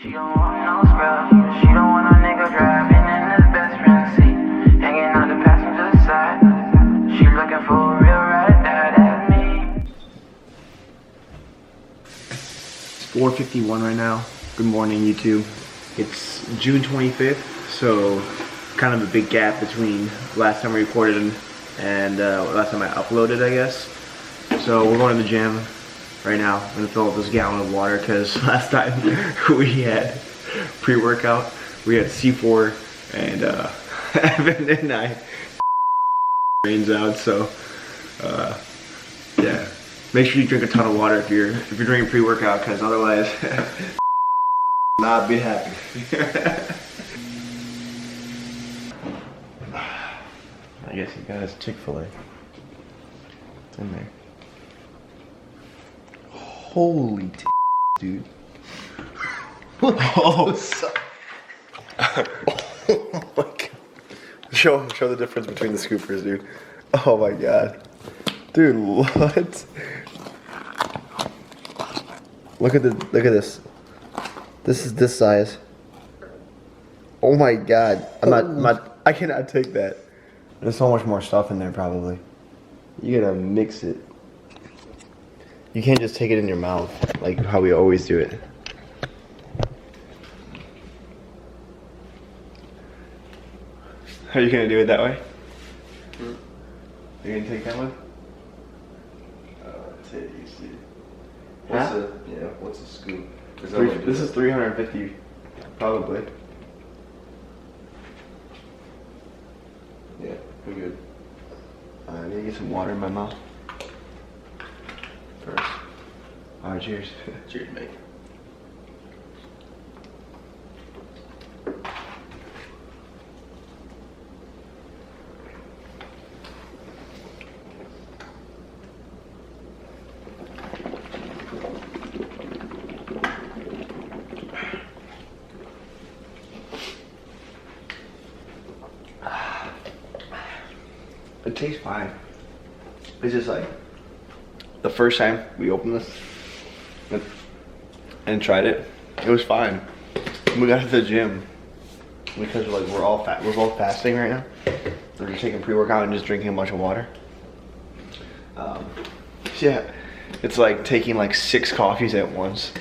She don't want no scrub. She don't want a nigga driving in his best friend's seat, hanging out the passenger side. She looking for a real ride, that's me. It's 4:51 right now. Good morning, YouTube. It's June 25th, so kind of a big gap between last time I recorded and last time I uploaded, I guess. So we're going to the gym right now. I'm gonna fill up this gallon of water because last time we had pre-workout, we had C4 and Evan and I rains out. So yeah, make sure you drink a ton of water if you're drinking pre-workout, because otherwise not be happy. I guess he got his Chick-fil-A. It's in there. Holy dude. Oh. Oh my god. Show the difference between the scoopers, dude. Oh my god. Dude, what? Look at this. This is this size. Oh my god. I cannot take that. There's so much more stuff in there probably. You gotta mix it. You can't just take it in your mouth like how we always do it. Are you gonna do it that way? Are you gonna take that one? That's it, you see. Huh? What's a scoop? This is 350, probably. Yeah, we're good. I need to get some water in my mouth first. Alright, cheers. Cheers, mate. It tastes fine. It's just like the first time we opened this and tried it, it was fine. We got to the gym because we're both fasting right now. We're just taking pre-workout and just drinking a bunch of water. Yeah, it's like taking like 6 coffees at once.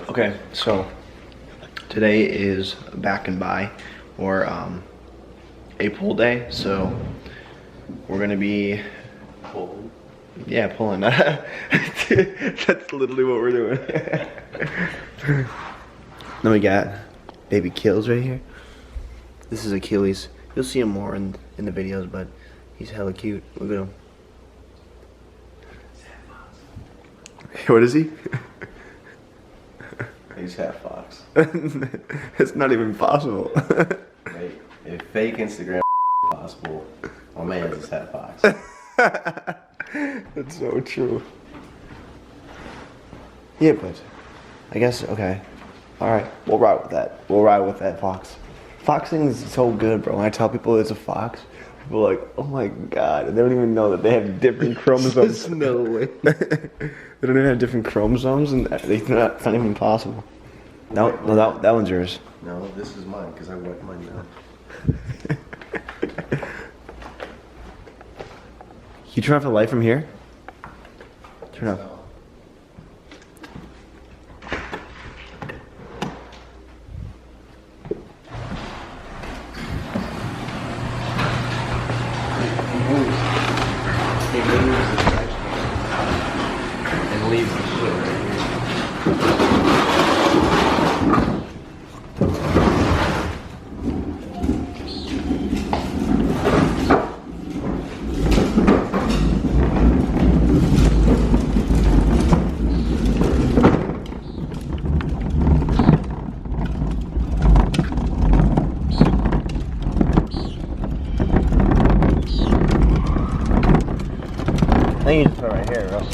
Okay, so today is back and by, or a pull day, so we're gonna be pulling. Yeah, pulling. That's literally what we're doing. Then we got baby Kills right here. This is Achilles. You'll see him more in the videos, but he's hella cute. Look at him. What is he? He's half fox. It's not even possible. Mate, if fake Instagram possible, my man is half fox. That's so true. Yeah, but I guess, okay. Alright, we'll ride with that. We'll ride with that fox. Foxing is so good, bro. When I tell people it's a fox, people are like, oh my god. And they don't even know that they have different chromosomes. There's no way. They don't even have different chromosomes, and it's not even possible. No, that one's yours. No, this is mine, because I wet mine down. You turn off the light from here? Turn off. And leaves the shit right here. I think you just put it right here, Russ.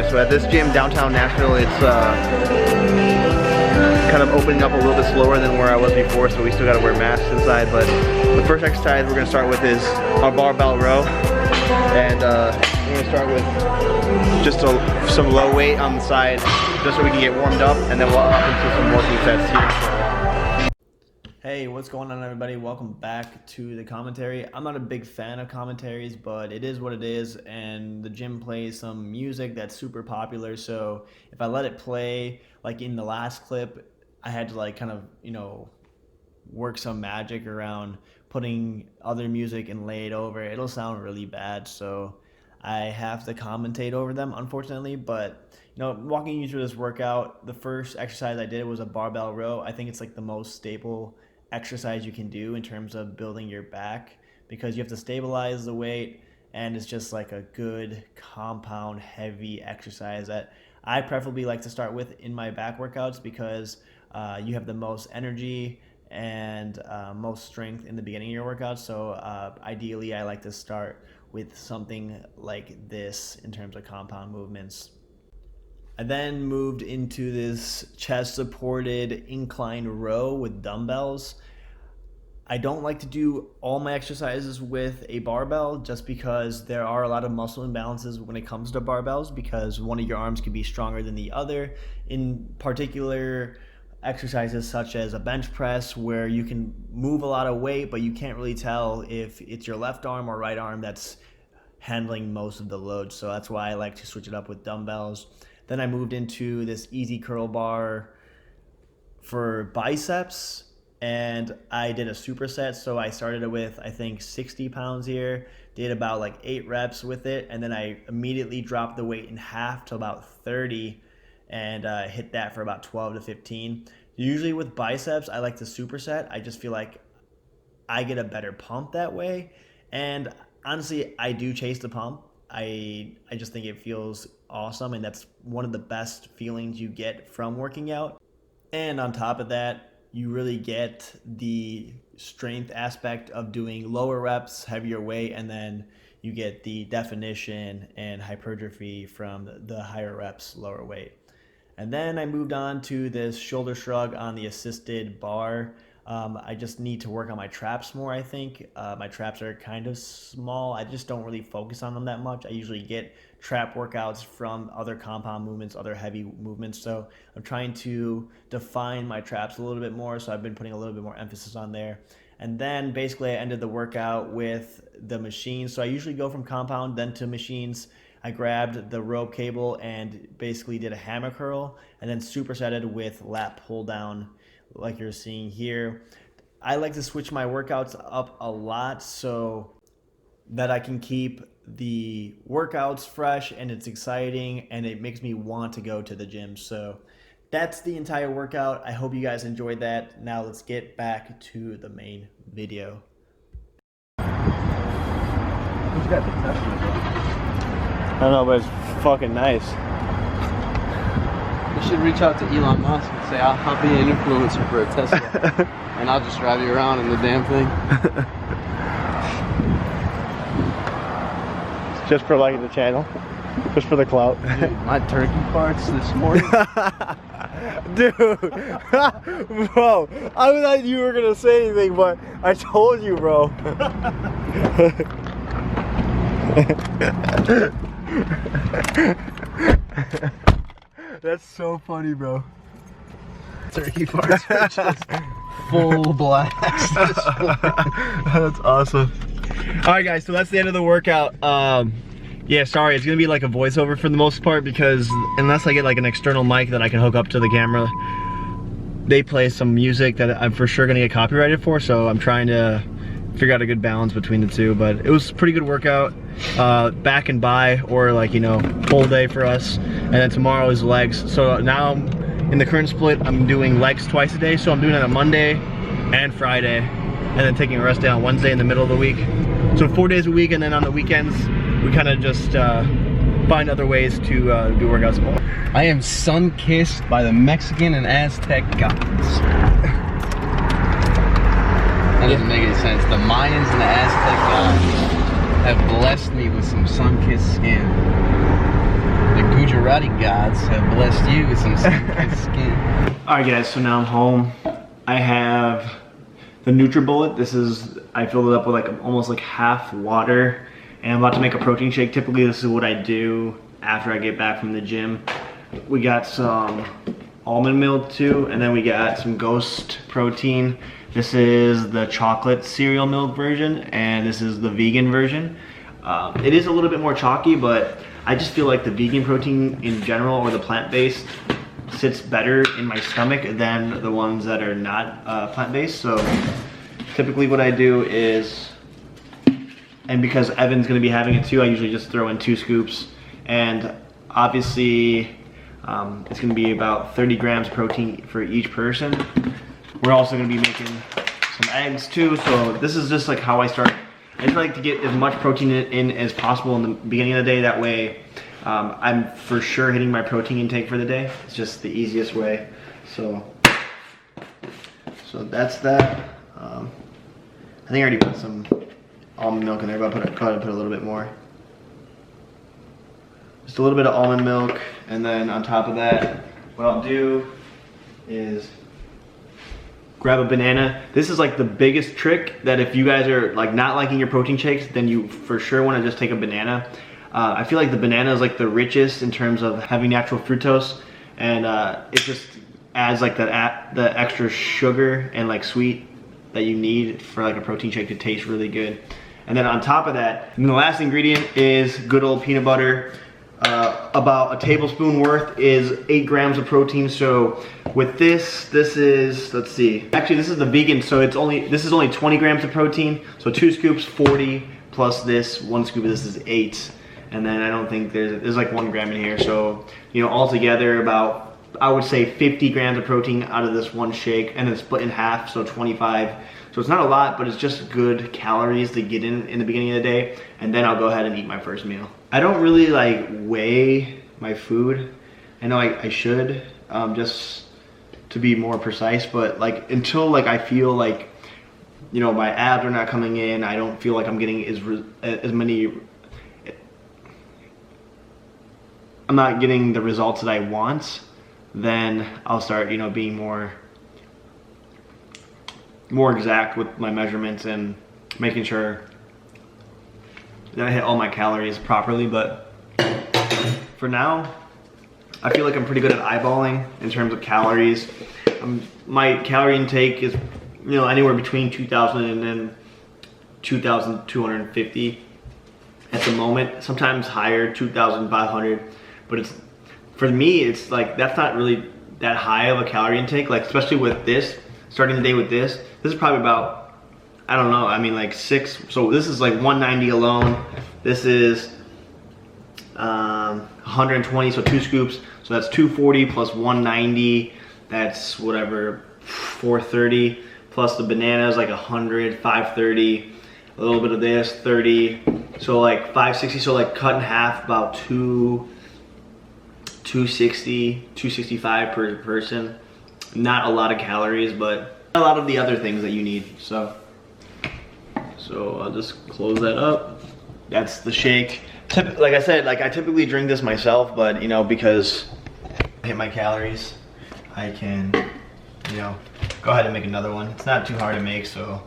guys, so at this gym downtown Nashville, it's kind of opening up a little bit slower than where I was before, so we still gotta wear masks inside. But the first exercise we're gonna start with is our barbell row. And we're gonna start with just some low weight on the side, just so we can get warmed up, and then we'll up into some working sets here. Hey, what's going on, everybody? Welcome back to the commentary. I'm not a big fan of commentaries, but it is what it is, and the gym plays some music that's super popular, so if I let it play, like in the last clip, I had to like kind of, you know, work some magic around putting other music and lay it over. It'll sound really bad, so I have to commentate over them, unfortunately. But you know, walking you through this workout, the first exercise I did was a barbell row. I think it's like the most staple exercise you can do in terms of building your back, because you have to stabilize the weight, and it's just like a good compound heavy exercise that I preferably like to start with in my back workouts, because you have the most energy and most strength in the beginning of your workout. So ideally I like to start with something like this in terms of compound movements. I then moved into this chest supported incline row with dumbbells. I don't like to do all my exercises with a barbell, just because there are a lot of muscle imbalances when it comes to barbells, because one of your arms can be stronger than the other. In particular, exercises such as a bench press, where you can move a lot of weight, but you can't really tell if it's your left arm or right arm that's handling most of the load. So that's why I like to switch it up with dumbbells. Then I moved into this easy curl bar for biceps, and I did a superset. So I started with, I think, 60 pounds here, did about like 8 reps with it, and then I immediately dropped the weight in half to about 30, and hit that for about 12 to 15. Usually with biceps, I like to superset. I just feel like I get a better pump that way. And honestly, I do chase the pump. I just think it feels awesome, and that's one of the best feelings you get from working out. And on top of that, you really get the strength aspect of doing lower reps, heavier weight, and then you get the definition and hypertrophy from the higher reps, lower weight. And then I moved on to this shoulder shrug on the assisted bar. I just need to work on my traps more, I think. My traps are kind of small. I just don't really focus on them that much. I usually get trap workouts from other compound movements, other heavy movements. So I'm trying to define my traps a little bit more. So I've been putting a little bit more emphasis on there. And then basically I ended the workout with the machines. So I usually go from compound then to machines. I grabbed the rope cable and basically did a hammer curl, and then supersetted with lat pull down like you're seeing here. I like to switch my workouts up a lot so that I can keep the workouts fresh and it's exciting, and it makes me want to go to the gym. So that's the entire workout. I hope you guys enjoyed that. Now let's get back to the main video. I don't know, but it's fucking nice. You should reach out to Elon Musk and say, I'll be an influencer for a Tesla. And I'll just drive you around in the damn thing. Just for liking the channel? Just for the clout? Dude, my turkey parts this morning. Dude, bro, I thought you were gonna say anything, but I told you, bro. That's so funny, bro. Turkey parts are just full blast. That's awesome. Alright guys, so that's the end of the workout. Yeah, sorry, it's gonna be like a voiceover for the most part, because unless I get like an external mic that I can hook up to the camera, they play some music that I'm for sure gonna get copyrighted for, so I'm trying to figure out a good balance between the two. But it was a pretty good workout, back and by, or like, you know, full day for us, and then tomorrow is legs. So now in the current split, I'm doing legs twice a day, so I'm doing it on Monday and Friday, and then taking a rest day on Wednesday in the middle of the week. So 4 days a week, and then on the weekends we kind of just find other ways to do workouts. I am sun-kissed by the Mexican and Aztec gods. That doesn't make any sense. The Mayans and the Aztec gods have blessed me with some sun-kissed skin. The Gujarati gods have blessed you with some good skin. Alright guys, so now I'm home. I have the Nutribullet. This is, I filled it up with like almost like half water. And I'm about to make a protein shake. Typically this is what I do after I get back from the gym. We got some almond milk too, and then we got some Ghost protein. This is the chocolate cereal milk version, and this is the vegan version. It is a little bit more chalky, but I just feel like the vegan protein in general, or the plant-based, sits better in my stomach than the ones that are not plant-based. So typically what I do is, and because Evan's gonna be having it too, I usually just throw in 2 scoops. And obviously, it's gonna be about 30 grams protein for each person. We're also gonna be making some eggs too. So this is just like how I start. I just like to get as much protein in as possible in the beginning of the day. That way, I'm for sure hitting my protein intake for the day. It's just the easiest way. So that's that. I think I already put some almond milk in there, but I'll go ahead and put a little bit more. Just a little bit of almond milk, and then on top of that, what I'll do is grab a banana. This is like the biggest trick, that if you guys are like not liking your protein shakes, then you for sure want to just take a banana. I feel like the banana is like the richest in terms of having natural fructose, and it just adds like the extra sugar and like sweet that you need for like a protein shake to taste really good. And then on top of that, and the last ingredient is good old peanut butter. About a tablespoon worth is 8 grams of protein. So with this is, let's see, actually this is the vegan, so this is only 20 grams of protein. So 2 scoops, 40, plus this 1 scoop of this is 8. And then I don't think there's like 1 gram in here. So, you know, altogether about, I would say 50 grams of protein out of this one shake, and it's split in half, so 25. So it's not a lot, but it's just good calories to get in the beginning of the day, and then I'll go ahead and eat my first meal. I don't really like weigh my food. I know I should, just to be more precise, but like until like I feel like, you know, my abs are not coming in, I don't feel like I'm getting as many, I'm not getting the results that I want, then I'll start, you know, being more exact with my measurements and making sure that I hit all my calories properly. But for now, I feel like I'm pretty good at eyeballing in terms of calories. My calorie intake is, you know, anywhere between 2,000 and 2,250 at the moment. Sometimes higher, 2,500. But it's, for me, it's like that's not really that high of a calorie intake. Like especially with this, starting the day with this is probably about, I don't know, I mean like 6, so this is like 190 alone. This is 120, so 2 scoops, so that's 240 plus 190, that's whatever, 430, plus the banana is like 100, 530, a little bit of this, 30, so like 560, so like cut in half, about 260, 265 per person. Not a lot of calories, but a lot of the other things that you need. So I'll just close that up. That's the shake. Like I said, like I typically drink this myself, but you know, because I hit my calories, I can, you know, go ahead and make another one. It's not too hard to make, so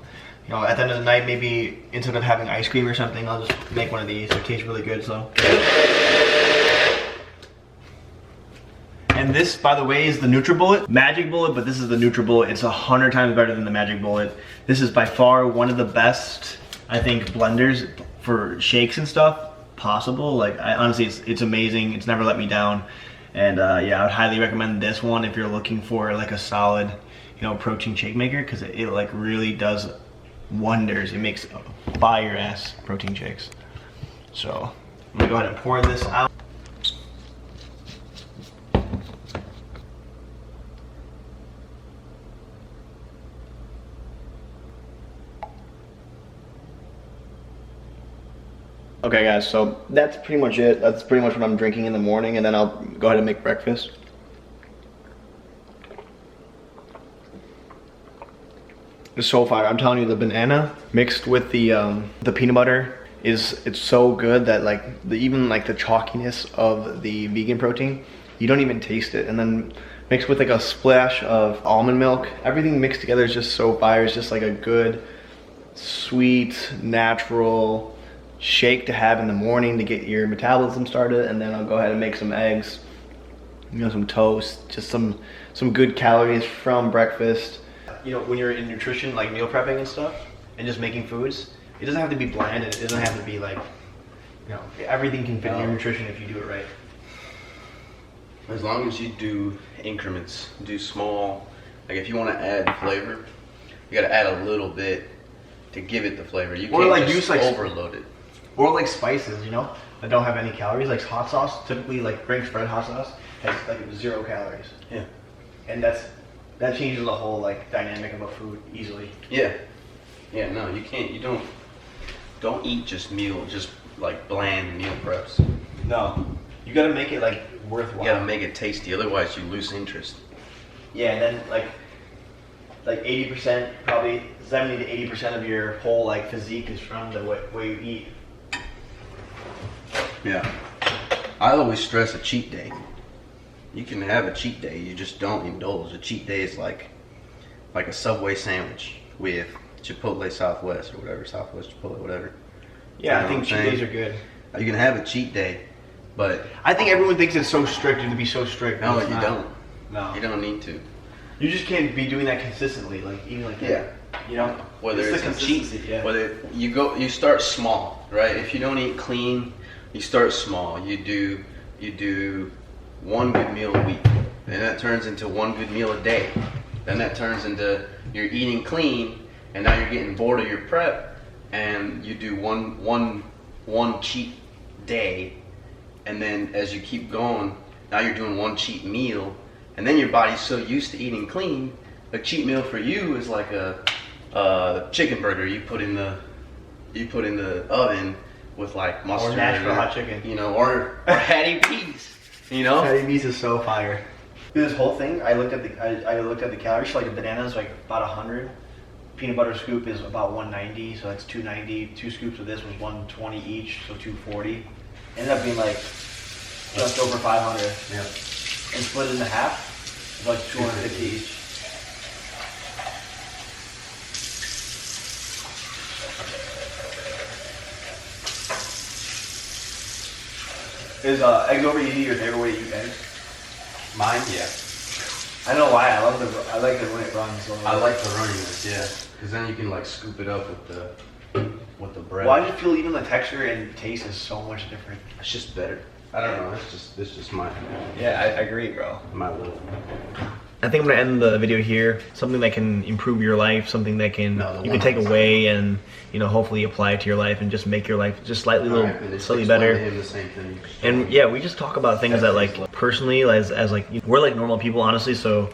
you know, at the end of the night, maybe instead of having ice cream or something, I'll just make one of these. It tastes really good, so. And this, by the way, is the Nutribullet. Magic Bullet, but this is the Nutribullet. It's 100 times better than the Magic Bullet. This is by far one of the best, I think, blenders for shakes and stuff possible. Like, honestly, it's amazing. It's never let me down. And yeah, I would highly recommend this one if you're looking for like a solid, you know, protein shake maker, because it like really does wonders. It makes fire ass protein shakes. So I'm gonna go ahead and pour this out. Okay guys, so that's pretty much it. That's pretty much what I'm drinking in the morning, and then I'll go ahead and make breakfast. It's so fire. I'm telling you, the banana mixed with the peanut butter it's so good that like even like the chalkiness of the vegan protein, you don't even taste it. And then mixed with like a splash of almond milk, everything mixed together is just so fire. It's just like a good, sweet, natural shake to have in the morning to get your metabolism started. And then I'll go ahead and make some eggs, you know, some toast, just some good calories from breakfast. You know, when you're in nutrition, like meal prepping and stuff, and just making foods, it doesn't have to be bland, and it doesn't have to be like, you know, everything can fit in your nutrition if you do it right. As long as you do increments, do small, like if you want to add flavor, you got to add a little bit to give it the flavor. You can't like just overload it. Or like spices, you know, that don't have any calories, like hot sauce. Typically, like Frank's Red hot sauce has like 0 calories. Yeah. And that changes the whole like dynamic of a food easily. Yeah. Yeah. No, you can't. You don't eat just like bland meal preps. No, you got to make it like worthwhile. You gotta make it tasty, otherwise you lose interest. Yeah, and then like 80%, probably 70 to 80% of your whole like physique is from the way you eat. Yeah. I always stress a cheat day. You can have a cheat day, you just don't indulge. A cheat day is like a Subway sandwich with Chipotle Southwest or whatever, Southwest Chipotle, whatever. Yeah, you know I think cheat days are good. You can have a cheat day, but I think everyone thinks it's so strict and to be so strict. no, you don't. No. You don't need to. You just can't be doing that consistently, like eating like that. You know? Whether it's the a cheat, yeah. whether you start small, right? If you don't eat clean, you start small. You do one good meal a week, then that turns into one good meal a day. Then that turns into you're eating clean, and now you're getting bored of your prep, and you do one cheat day, and then as you keep going, now you're doing one cheat meal, and then your body's so used to eating clean. A cheat meal for you is like a chicken burger you put in the oven with like mustard or Nashville hot chicken, you know, or Hattie B's, you know. Hattie B's is so fire. Through this whole thing, I looked at the calories. So like a banana is like about 100. Peanut butter scoop is about 190, so that's 290. 2 scoops of this was 120 each, so 240. Ended up being like just over 500. Yeah. And split it in half, it's like 250 each. Is eggs over easy your favorite way to eat eggs? Mine, yeah. I know why. I like it when it runs. I like the runniness, yeah, because then you can like scoop it up with the bread. Well, I just feel even the texture and taste is so much different. It's just better. I don't know. It's just my. Yeah, I agree, bro. My little. I think I'm gonna end the video here. Something that can improve your life, something that can you can take away and hopefully apply it to your life and just make your life just slightly better. The same thing. And yeah, we just talk about things that like personally as like we're like normal people, honestly. So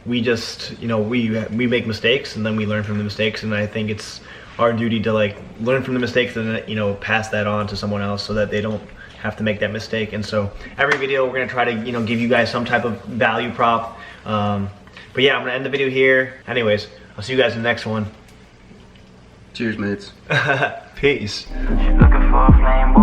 we just we make mistakes and then we learn from the mistakes, and I think it's our duty to like learn from the mistakes and then pass that on to someone else so that they don't have to make that mistake. And so every video we're gonna try to give you guys some type of value prop. But yeah, I'm gonna end the video here. Anyways, I'll see you guys in the next one. Cheers, mates. Peace. She looking for a flame.